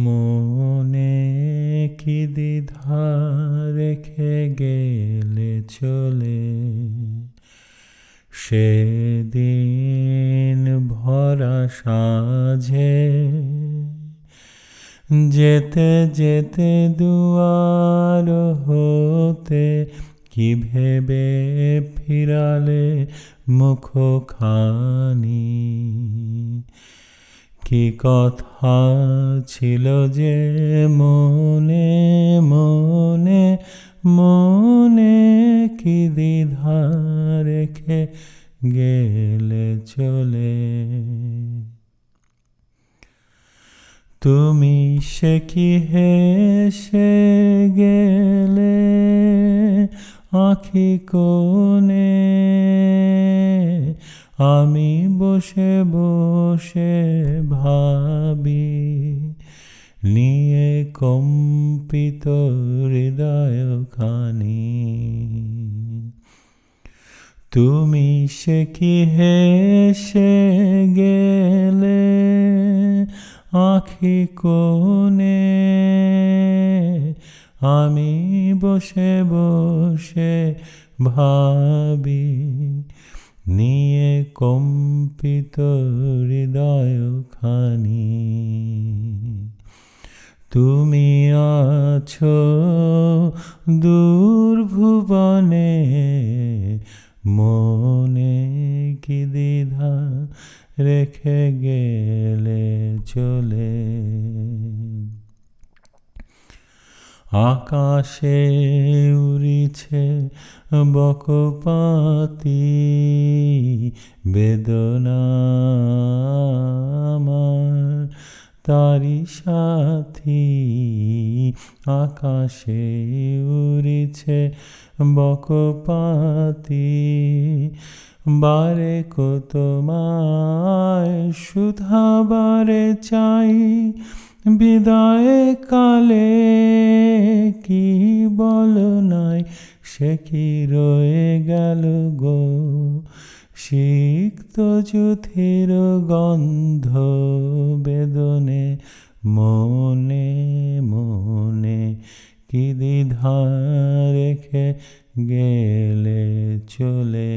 মনে কি দ্বিধা রেখে গেলে চলে, সেদিন ভরা সাঁঝে যেতে যেতে দুয়ার হতে কি ভেবে ফিরালে মুখখানি। কি কথা ছিল যে মনে মনে, মনে কি দ্বিধা রেখে গেলে চলে। তুমি সে কি হেসে গেলে আঁখি কোণে, আমি বসে বসে ভাবি নিয়ে কম্পিত হৃদয়খানি। তুমি সে কি হেসে গেলে আঁখি কোণে, আমি বসে বসে ভাবি নিয়ে কম্পিত হৃদয়খানি। তুমি আছো দূর ভুবনে, মনে কি দ্বিধা রেখে গেলে চলে। আকাশে উড়িছে বকপাতি বেদনা আমার তারি সাথী। আকাশে উড়িছে বকপাতি, বারে কত তোমায় শুধাবারে চাই। বিদায় কালে কি বলো নাই, সে কি রয়ে গেল গো। সিক্ত যুথির গন্ধ বেদনে, মনে মনে কি দ্বিধা রেখে গেলে চলে।